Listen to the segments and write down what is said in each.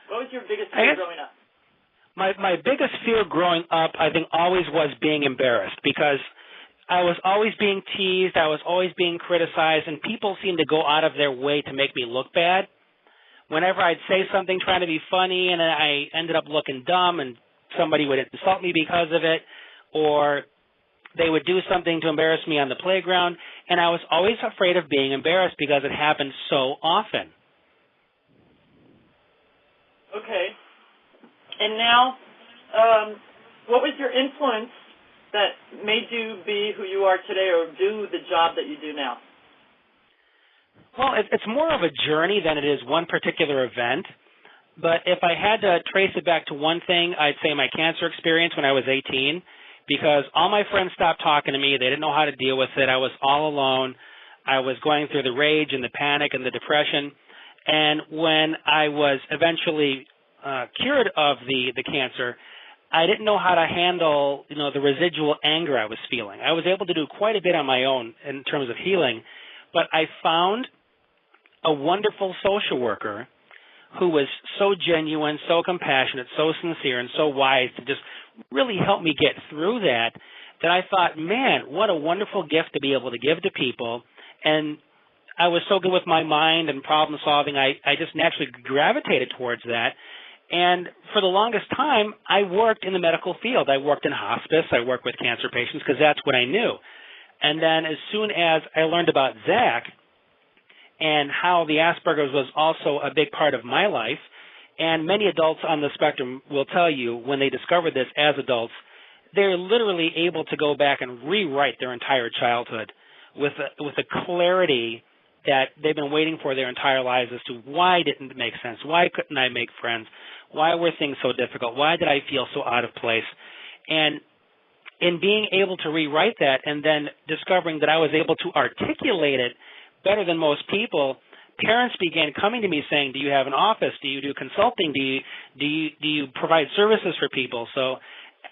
What was your biggest fear growing up? My biggest fear growing up, I think, always was being embarrassed, because I was always being teased, I was always being criticized, and people seemed to go out of their way to make me look bad. Whenever I'd say something trying to be funny and I ended up looking dumb and somebody would insult me because of it, or they would do something to embarrass me on the playground, and I was always afraid of being embarrassed because it happened so often. Okay. And now, what was your influence that made you be who you are today or do the job that you do now? Well, it's more of a journey than it is one particular event. But if I had to trace it back to one thing, I'd say my cancer experience when I was 18, because all my friends stopped talking to me. They didn't know how to deal with it. I was all alone. I was going through the rage and the panic and the depression. And when I was eventually cured of the cancer, I didn't know how to handle, the residual anger I was feeling. I was able to do quite a bit on my own in terms of healing, but I found a wonderful social worker who was so genuine, so compassionate, so sincere, and so wise to just really help me get through that I thought, man, what a wonderful gift to be able to give to people. And I was so good with my mind and problem solving, I just naturally gravitated towards that. And for the longest time, I worked in the medical field. I worked in hospice. I worked with cancer patients because that's what I knew. And then as soon as I learned about Zach and how the Asperger's was also a big part of my life, and many adults on the spectrum will tell you when they discover this as adults, they're literally able to go back and rewrite their entire childhood with a clarity that they've been waiting for their entire lives as to why didn't it make sense, why couldn't I make friends, why were things so difficult, why did I feel so out of place. And in being able to rewrite that and then discovering that I was able to articulate it better than most people, parents began coming to me saying, do you have an office? Do you do consulting? Do you provide services for people? So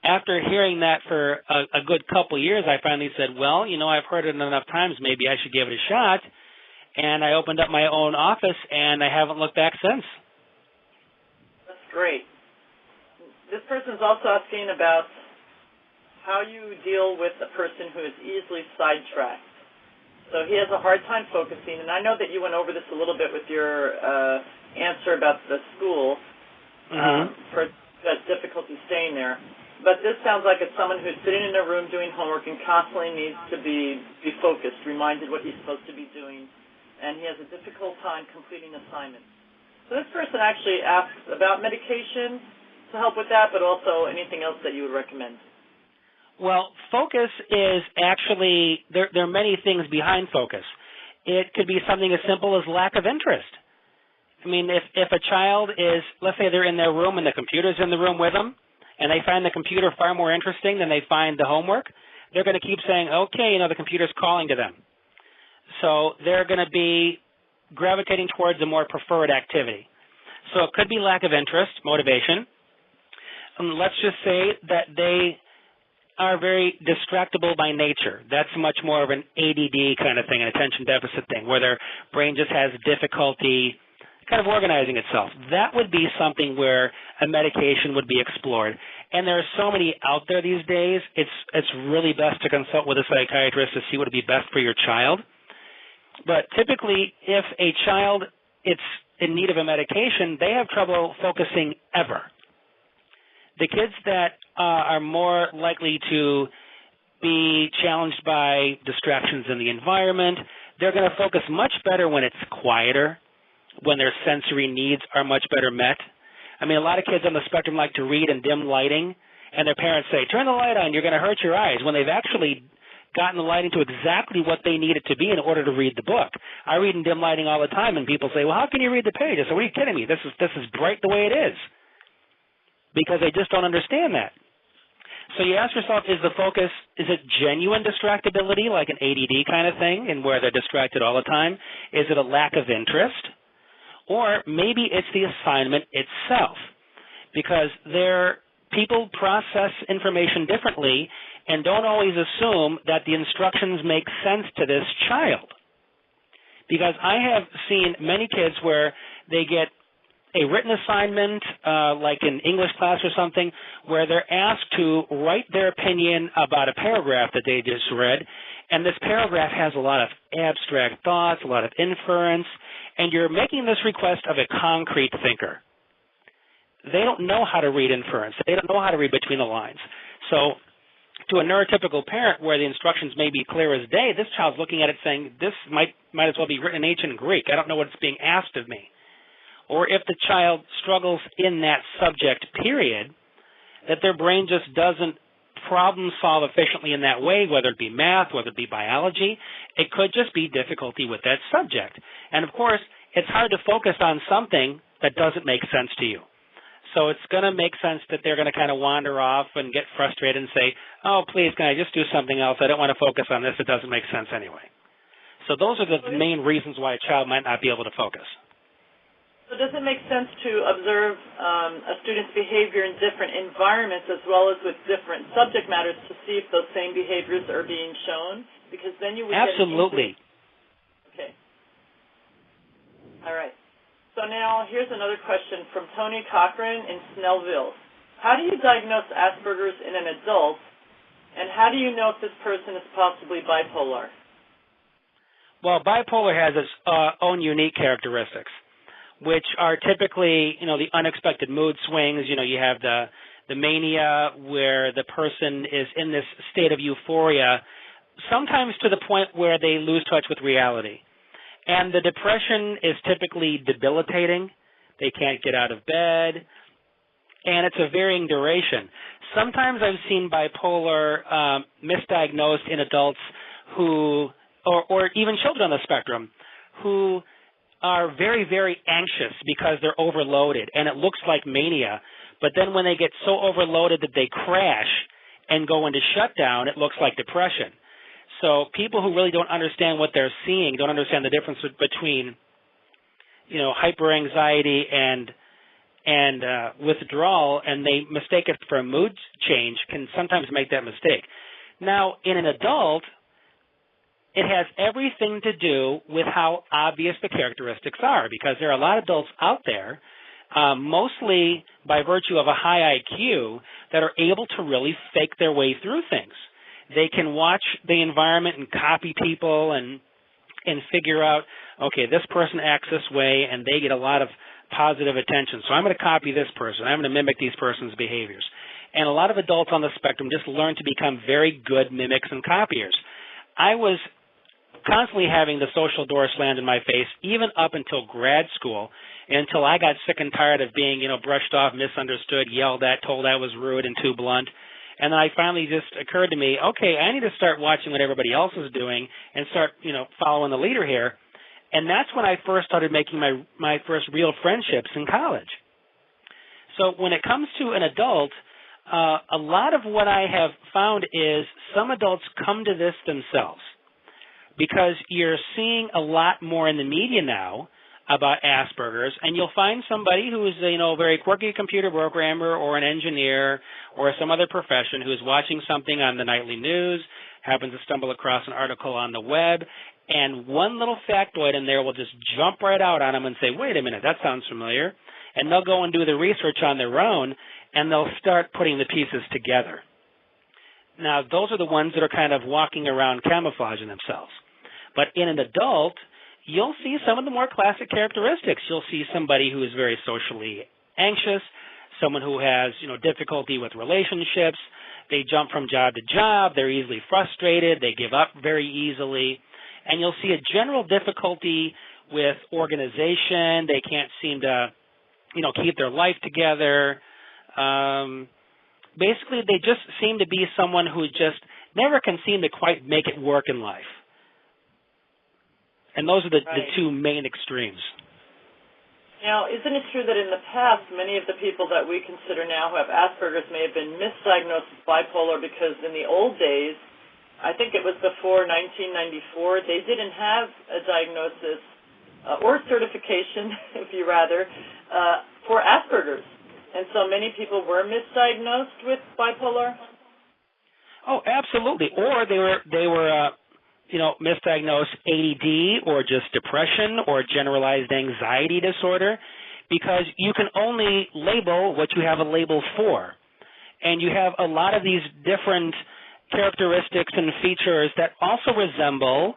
after hearing that for a good couple years, I finally said, well, I've heard it enough times, maybe I should give it a shot. And I opened up my own office, and I haven't looked back since. That's great. This person's also asking about how you deal with a person who is easily sidetracked. So he has a hard time focusing, and I know that you went over this a little bit with your answer about the school for that difficulty staying there. But this sounds like it's someone who's sitting in a room doing homework and constantly needs to be focused, reminded what he's supposed to be doing, and he has a difficult time completing assignments. So this person actually asks about medication to help with that, but also anything else that you would recommend. Well, focus is actually, there are many things behind focus. It could be something as simple as lack of interest. I mean, if a child is, let's say they're in their room and the computer's in the room with them, and they find the computer far more interesting than they find the homework, they're going to keep saying, okay, the computer's calling to them. So they're going to be gravitating towards a more preferred activity. So it could be lack of interest, motivation. Let's just say that they are very distractible by nature. That's much more of an ADD kind of thing, an attention deficit thing, where their brain just has difficulty kind of organizing itself. That would be something where a medication would be explored. And there are so many out there these days, it's really best to consult with a psychiatrist to see what would be best for your child. But typically, if a child is in need of a medication, they have trouble focusing ever. The kids that are more likely to be challenged by distractions in the environment, they're going to focus much better when it's quieter, when their sensory needs are much better met. I mean, a lot of kids on the spectrum like to read in dim lighting, and their parents say, turn the light on, you're going to hurt your eyes, when they've actually gotten the lighting to exactly what they need it to be in order to read the book. I read in dim lighting all the time, and people say, well, how can you read the page? I say, what are you kidding me? This is bright the way it is, because they just don't understand that. So you ask yourself, is the focus, is it genuine distractibility, like an ADD kind of thing, and where they're distracted all the time? Is it a lack of interest? Or maybe it's the assignment itself, because people process information differently and don't always assume that the instructions make sense to this child. Because I have seen many kids where they get a written assignment, like in English class or something, where they're asked to write their opinion about a paragraph that they just read, and this paragraph has a lot of abstract thoughts, a lot of inference, and you're making this request of a concrete thinker. They don't know how to read inference. They don't know how to read between the lines. So to a neurotypical parent where the instructions may be clear as day, this child's looking at it saying, this might as well be written in ancient Greek. I don't know what's being asked of me. Or if the child struggles in that subject period, that their brain just doesn't problem solve efficiently in that way, whether it be math, whether it be biology, it could just be difficulty with that subject. And of course, it's hard to focus on something that doesn't make sense to you. So it's going to make sense that they're going to kind of wander off and get frustrated and say, oh, please, can I just do something else? I don't want to focus on this. It doesn't make sense anyway. So those are the main reasons why a child might not be able to focus. So does it make sense to observe a student's behavior in different environments as well as with different subject matters to see if those same behaviors are being shown? Because then you would Absolutely. Okay. All right. So now here's another question from Tony Cochran in Snellville. How do you diagnose Asperger's in an adult, and how do you know if this person is possibly bipolar? Well, bipolar has its own unique characteristics, which are typically, the unexpected mood swings. You have the mania where the person is in this state of euphoria, sometimes to the point where they lose touch with reality. And the depression is typically debilitating. They can't get out of bed, and it's a varying duration. Sometimes I've seen bipolar misdiagnosed in adults who, or even children on the spectrum, who are very, very anxious because they're overloaded, and it looks like mania. But then when they get so overloaded that they crash and go into shutdown, it looks like depression. So people who really don't understand what they're seeing, don't understand the difference between, hyperanxiety and withdrawal, and they mistake it for a mood change, can sometimes make that mistake. Now, in an adult, it has everything to do with how obvious the characteristics are, because there are a lot of adults out there, mostly by virtue of a high IQ, that are able to really fake their way through things. They can watch the environment and copy people and figure out, okay, this person acts this way, and they get a lot of positive attention. So I'm going to copy this person. I'm going to mimic these person's behaviors. And a lot of adults on the spectrum just learn to become very good mimics and copiers. I was constantly having the social door slammed in my face, even up until grad school, until I got sick and tired of being, brushed off, misunderstood, yelled at, told I was rude and too blunt. And then I finally just occurred to me, okay, I need to start watching what everybody else is doing and start, following the leader here. And that's when I first started making my first real friendships in college. So when it comes to an adult, a lot of what I have found is some adults come to this themselves, because you're seeing a lot more in the media now about Asperger's, and you'll find somebody who is a very quirky computer programmer or an engineer or some other profession who is watching something on the nightly news, happens to stumble across an article on the web, and one little factoid in there will just jump right out on them and say, wait a minute, that sounds familiar, and they'll go and do the research on their own, and they'll start putting the pieces together. Now, those are the ones that are kind of walking around camouflaging themselves. But in an adult, you'll see some of the more classic characteristics. You'll see somebody who is very socially anxious, someone who has, difficulty with relationships. They jump from job to job. They're easily frustrated. They give up very easily. And you'll see a general difficulty with organization. They can't seem to, keep their life together. Basically, they just seem to be someone who just never can seem to quite make it work in life. And those are the two main extremes. Now, isn't it true that in the past, many of the people that we consider now who have Asperger's may have been misdiagnosed with bipolar because in the old days, I think it was before 1994, they didn't have a diagnosis or certification, if you rather, for Asperger's. And so many people were misdiagnosed with bipolar? Oh, absolutely. Or they were misdiagnosed ADD or just depression or generalized anxiety disorder, because you can only label what you have a label for. And you have a lot of these different characteristics and features that also resemble,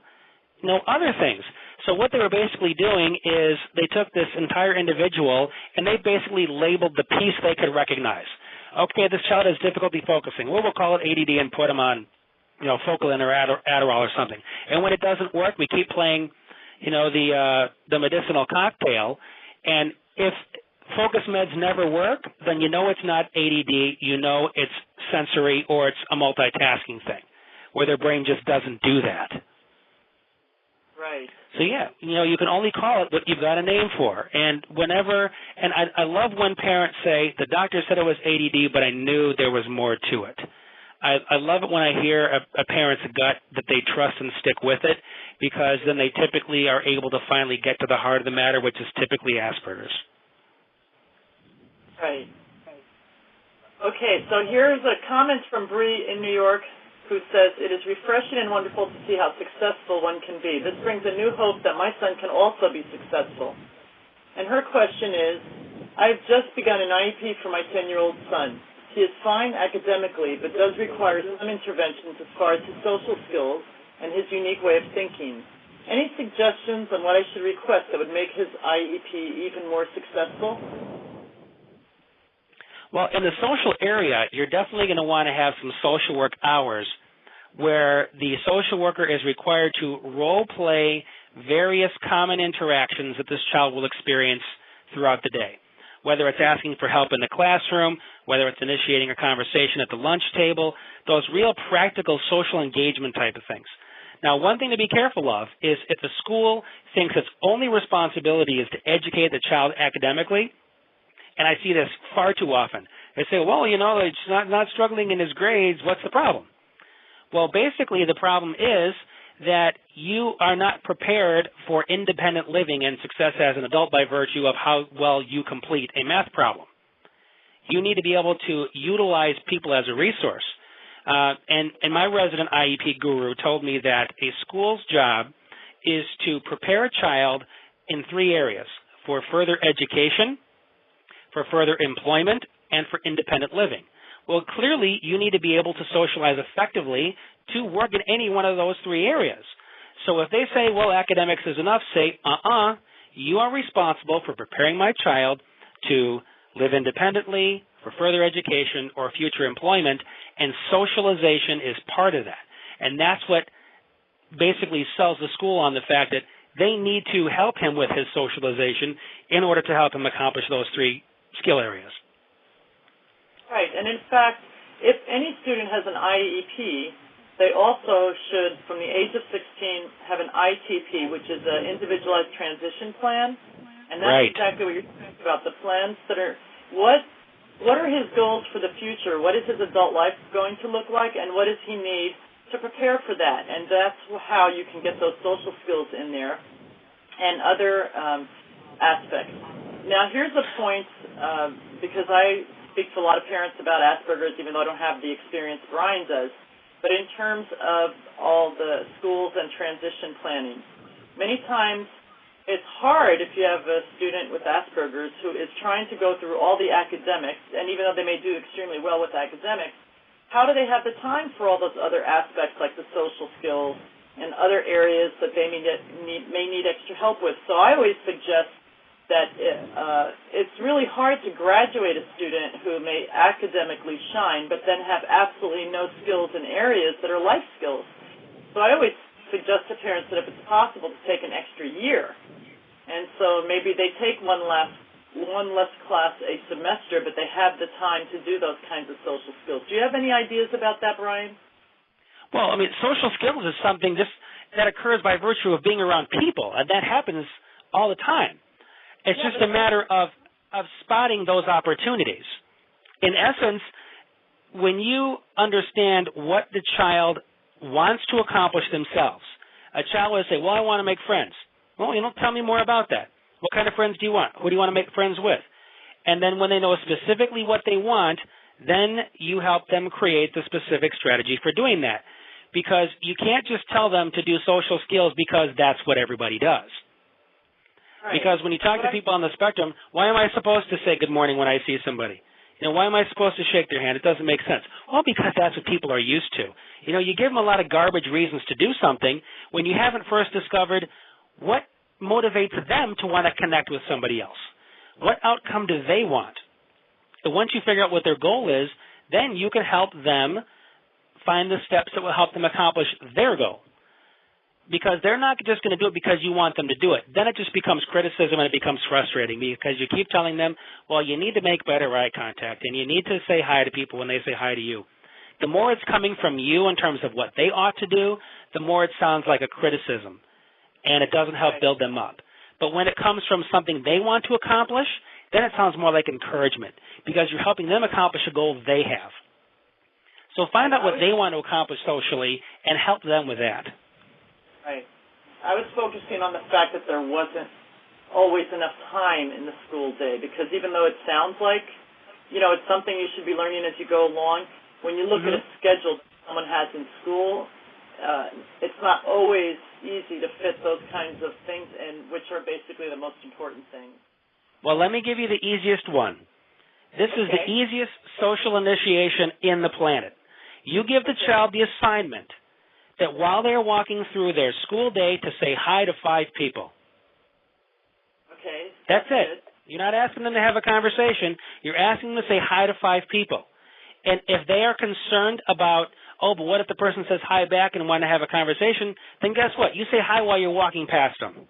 other things. So what they were basically doing is they took this entire individual and they basically labeled the piece they could recognize. Okay, this child has difficulty focusing. Well, we'll call it ADD and put them on, Focalin or Adderall or something. And when it doesn't work, we keep playing, the medicinal cocktail. And if focus meds never work, then it's not ADD, it's sensory or it's a multitasking thing where their brain just doesn't do that. Right. So, you can only call it what you've got a name for. And I love when parents say, the doctor said it was ADD, but I knew there was more to it. I love it when I hear a parent's gut that they trust and stick with it, because then they typically are able to finally get to the heart of the matter, which is typically Asperger's. Right. Okay, so here's a comment from Bree in New York, who says, it is refreshing and wonderful to see how successful one can be. This brings a new hope that my son can also be successful. And her question is, I've just begun an IEP for my 10-year-old son. He is fine academically, but does require some interventions as far as his social skills and his unique way of thinking. Any suggestions on what I should request that would make his IEP even more successful? Well, in the social area, you're definitely going to want to have some social work hours where the social worker is required to role-play various common interactions that this child will experience throughout the day, whether it's asking for help in the classroom, whether it's initiating a conversation at the lunch table, those real practical social engagement type of things. Now, one thing to be careful of is if the school thinks its only responsibility is to educate the child academically, and I see this far too often. They say, well, it's not struggling in his grades. What's the problem? Well, basically the problem is that you are not prepared for independent living and success as an adult by virtue of how well you complete a math problem. You need to be able to utilize people as a resource. And my resident IEP guru told me that a school's job is to prepare a child in three areas: for further education, for further employment, and for independent living. Well, clearly, you need to be able to socialize effectively to work in any one of those three areas. So if they say, well, academics is enough, say, you are responsible for preparing my child to live independently, for further education, or future employment, and socialization is part of that. And that's what basically sells the school on the fact that they need to help him with his socialization in order to help him accomplish those three skill areas. Right, and in fact, if any student has an IEP, they also should, from the age of 16, have an ITP, which is an individualized transition plan. And that's right. Exactly what you're talking about, the plans that are, what are his goals for the future? What is his adult life going to look like, and what does he need to prepare for that? And that's how you can get those social skills in there and other aspects. Now, here's a point, because I speak to a lot of parents about Asperger's, even though I don't have the experience Brian does, but in terms of all the schools and transition planning, many times it's hard if you have a student with Asperger's who is trying to go through all the academics, and even though they may do extremely well with academics, how do they have the time for all those other aspects like the social skills and other areas that they may need extra help with? So I always suggest that it's really hard to graduate a student who may academically shine but then have absolutely no skills in areas that are life skills. So I always suggest to parents that if it's possible to take an extra year. And so maybe they take one less class a semester, but they have the time to do those kinds of social skills. Do you have any ideas about that, Brian? Well, social skills is something just that occurs by virtue of being around people, and that happens all the time. It's just a matter of spotting those opportunities. In essence, when you understand what the child wants to accomplish themselves, a child will say, well, I want to make friends. Well, tell me more about that. What kind of friends do you want? Who do you want to make friends with? And then when they know specifically what they want, then you help them create the specific strategy for doing that. Because you can't just tell them to do social skills because that's what everybody does. Right. Because when you talk to people on the spectrum, why am I supposed to say good morning when I see somebody? Why am I supposed to shake their hand? It doesn't make sense. Well, because that's what people are used to. You give them a lot of garbage reasons to do something when you haven't first discovered what motivates them to want to connect with somebody else. What outcome do they want? So once you figure out what their goal is, then you can help them find the steps that will help them accomplish their goal. Because they're not just going to do it because you want them to do it. Then it just becomes criticism and it becomes frustrating because you keep telling them, well, you need to make better eye contact and you need to say hi to people when they say hi to you. The more it's coming from you in terms of what they ought to do, the more it sounds like a criticism, and it doesn't help build them up. But when it comes from something they want to accomplish, then it sounds more like encouragement because you're helping them accomplish a goal they have. So find out what they want to accomplish socially and help them with that. Right. I was focusing on the fact that there wasn't always enough time in the school day because even though it sounds like, it's something you should be learning as you go along, when you look at a schedule someone has in school, it's not always easy to fit those kinds of things in, which are basically the most important things. Well, let me give you the easiest one. This is the easiest social initiation in the planet. You give the child the assignment that while they're walking through their school day to say hi to 5 people. Okay. That's it. You're not asking them to have a conversation. You're asking them to say hi to 5 people. And if they are concerned about, but what if the person says hi back and want to have a conversation, then guess what? You say hi while you're walking past them.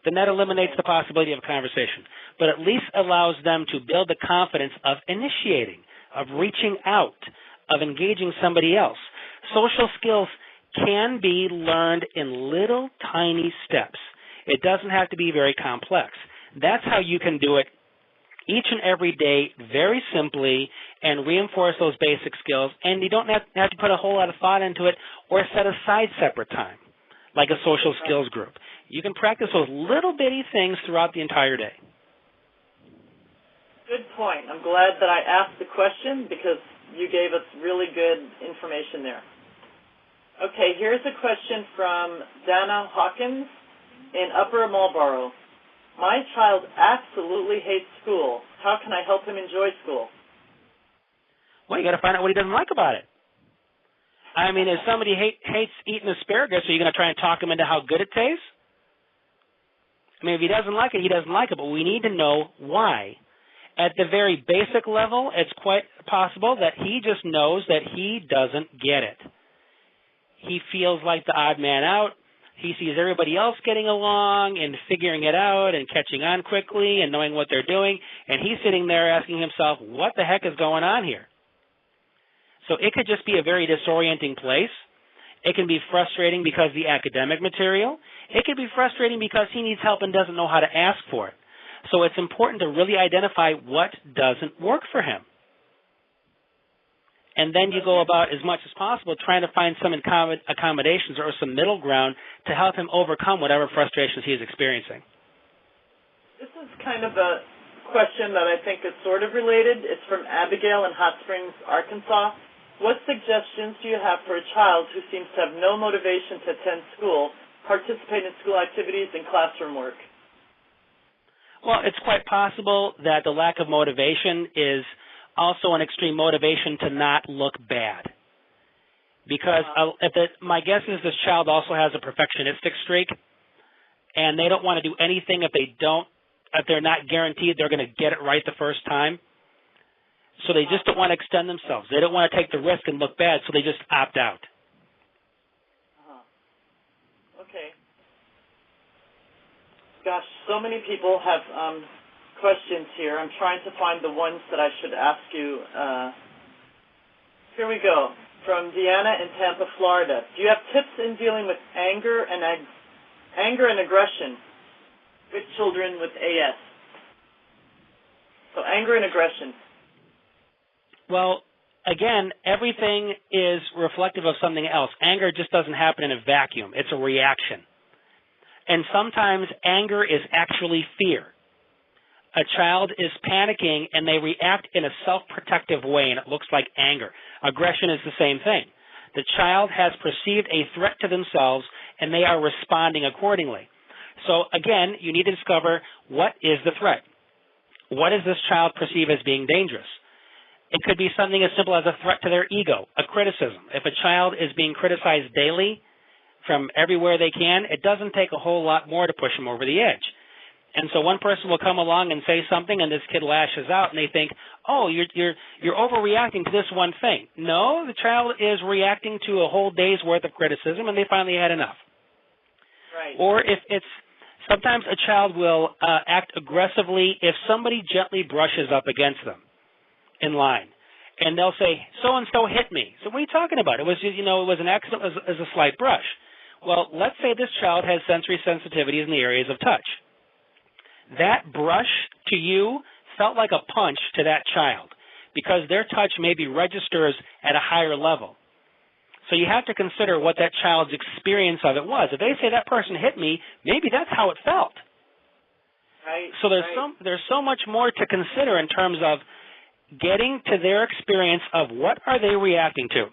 Then that eliminates the possibility of a conversation. But at least allows them to build the confidence of initiating, of reaching out, of engaging somebody else. Social skills can be learned in little tiny steps. It doesn't have to be very complex. That's how you can do it each and every day very simply and reinforce those basic skills, and you don't have to put a whole lot of thought into it or set aside separate time like a social skills group. You can practice those little bitty things throughout the entire day. Good point. I'm glad that I asked the question because you gave us really good information there. Okay, here's a question from Dana Hawkins in Upper Marlboro. My child absolutely hates school. How can I help him enjoy school? Well, you got to find out what he doesn't like about it. I mean, if somebody hates eating asparagus, are you going to try and talk him into how good it tastes? I mean, if he doesn't like it, he doesn't like it, but we need to know why. At the very basic level, it's quite possible that he just knows that he doesn't get it. He feels like the odd man out. He sees everybody else getting along and figuring it out and catching on quickly and knowing what they're doing, and he's sitting there asking himself, what the heck is going on here? So it could just be a very disorienting place. It can be frustrating because of the academic material. It could be frustrating because he needs help and doesn't know how to ask for it. So it's important to really identify what doesn't work for him. And then you go about as much as possible trying to find some accommodations or some middle ground to help him overcome whatever frustrations he is experiencing. This is kind of a question that I think is sort of related. It's from Abigail in Hot Springs, Arkansas. What suggestions do you have for a child who seems to have no motivation to attend school, participate in school activities, and classroom work? Well, it's quite possible that the lack of motivation is also an extreme motivation to not look bad. Because my guess is this child also has a perfectionistic streak, and they don't want to do anything if they're not guaranteed they're going to get it right the first time. So they just don't want to extend themselves. They don't want to take the risk and look bad, so they just opt out. Okay. Gosh, so many people have questions here. I'm trying to find the ones that I should ask you. Here we go. From Deanna in Tampa, Florida. Do you have tips in dealing with anger and aggression with children with AS? So anger and aggression. Well, again, everything is reflective of something else. Anger just doesn't happen in a vacuum. It's a reaction. And sometimes anger is actually fear. A child is panicking and they react in a self-protective way, and it looks like anger. Aggression is the same thing. The child has perceived a threat to themselves and they are responding accordingly. So again, you need to discover what is the threat. What does this child perceive as being dangerous? It could be something as simple as a threat to their ego, a criticism. If a child is being criticized daily from everywhere they can, it doesn't take a whole lot more to push them over the edge. And so one person will come along and say something, and this kid lashes out, and they think, oh, you're overreacting to this one thing. No, the child is reacting to a whole day's worth of criticism, and they finally had enough. Right. Or if it's sometimes a child will act aggressively if somebody gently brushes up against them in line, and they'll say, so-and-so hit me. So what are you talking about? It was, it was an accident, it was a slight brush. Well, let's say this child has sensory sensitivities in the areas of touch. That brush to you felt like a punch to that child because their touch maybe registers at a higher level. So you have to consider what that child's experience of it was. If they say that person hit me, maybe that's how it felt. Right. So there's so much more to consider in terms of getting to their experience of what are they reacting to.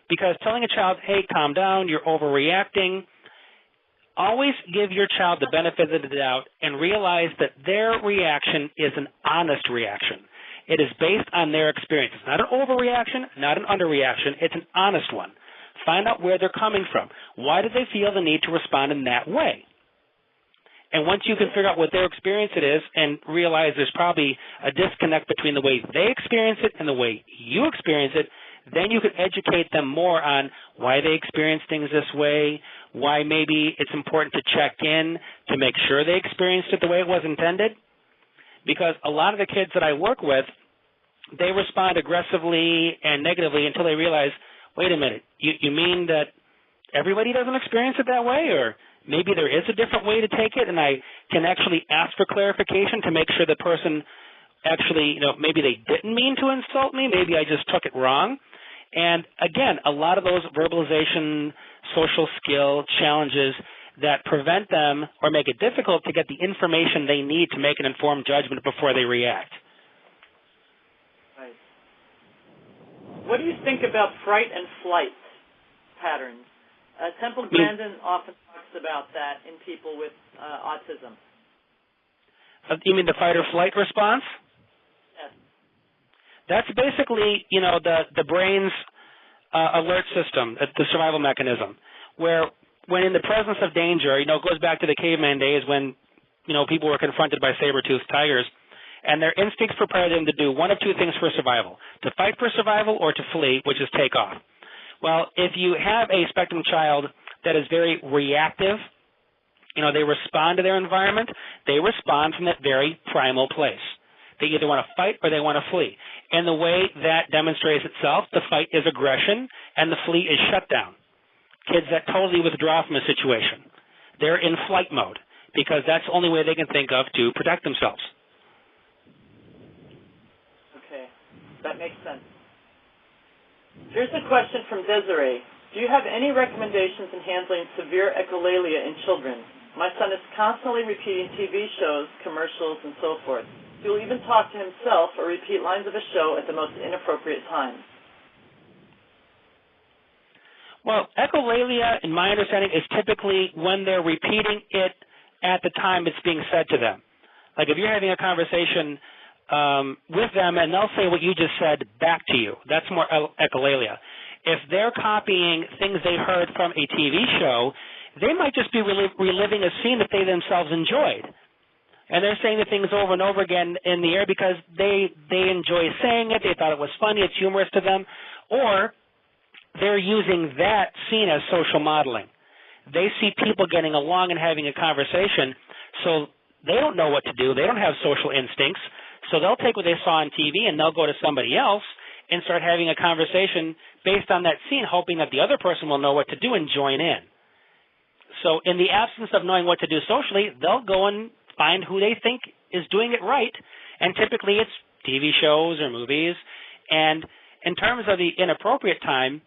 Because telling a child, hey, calm down, you're overreacting, always give your child the benefit of the doubt and realize that their reaction is an honest reaction. It is based on their experience. It's not an overreaction, not an underreaction. It's an honest one. Find out where they're coming from. Why do they feel the need to respond in that way? And once you can figure out what their experience it is and realize there's probably a disconnect between the way they experience it and the way you experience it, then you can educate them more on why they experience things this way, why maybe it's important to check in to make sure they experienced it the way it was intended. Because a lot of the kids that I work with, they respond aggressively and negatively until they realize, wait a minute, you mean that everybody doesn't experience it that way? Or maybe there is a different way to take it, and I can actually ask for clarification to make sure the person actually, maybe they didn't mean to insult me, maybe I just took it wrong. And again, a lot of those verbalization, social skill challenges that prevent them or make it difficult to get the information they need to make an informed judgment before they react. Right. What do you think about fright and flight patterns? Temple Grandin often talks about that in people with autism. You mean the fight or flight response? Yes. That's basically, the brain's alert system, the survival mechanism, where when in the presence of danger, it goes back to the caveman days when, people were confronted by saber-toothed tigers, and their instincts prepare them to do one of two things for survival, to fight for survival or to flee, which is take off. Well, if you have a spectrum child that is very reactive, they respond to their environment, they respond from that very primal place. They either want to fight or they want to flee. And the way that demonstrates itself, the fight is aggression and the flee is shutdown. Kids that totally withdraw from a situation. They're in flight mode because that's the only way they can think of to protect themselves. Okay, that makes sense. Here's a question from Desiree. Do you have any recommendations in handling severe echolalia in children? My son is constantly repeating TV shows, commercials, and so forth. He will even talk to himself or repeat lines of a show at the most inappropriate times. Well, echolalia, in my understanding, is typically when they're repeating it at the time it's being said to them. Like if you're having a conversation with them and they'll say what you just said back to you, that's more echolalia. If they're copying things they heard from a TV show, they might just be reliving a scene that they themselves enjoyed. And they're saying the things over and over again in the air because they enjoy saying it, they thought it was funny, it's humorous to them, or they're using that scene as social modeling. They see people getting along and having a conversation, so they don't know what to do. They don't have social instincts, so they'll take what they saw on TV and they'll go to somebody else and start having a conversation based on that scene, hoping that the other person will know what to do and join in. So in the absence of knowing what to do socially, they'll go and find who they think is doing it right, and typically it's TV shows or movies. And in terms of the inappropriate time,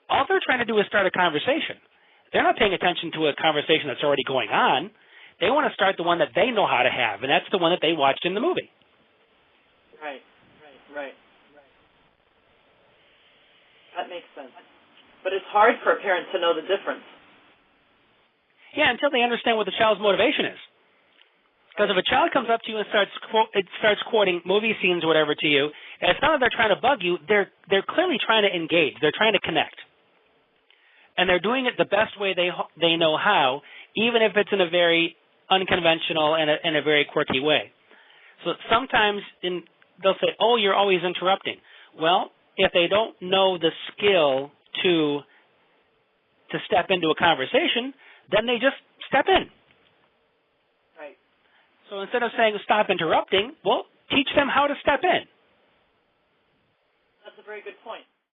all they're trying to do is start a conversation. They're not paying attention to a conversation that's already going on. They want to start the one that they know how to have, and that's the one that they watched in the movie. Right. That makes sense. But it's hard for a parent to know the difference. Yeah, until they understand what the child's motivation is. Because if a child comes up to you and starts quoting movie scenes or whatever to you, and it's not that they're trying to bug you, they're clearly trying to engage. They're trying to connect. And they're doing it the best way they know how, even if it's in a very unconventional and a very quirky way. So sometimes they'll say, oh, you're always interrupting. Well, if they don't know the skill to step into a conversation, then they just step in. Right. So instead of saying stop interrupting, well, teach them how to step in. That's a very good point.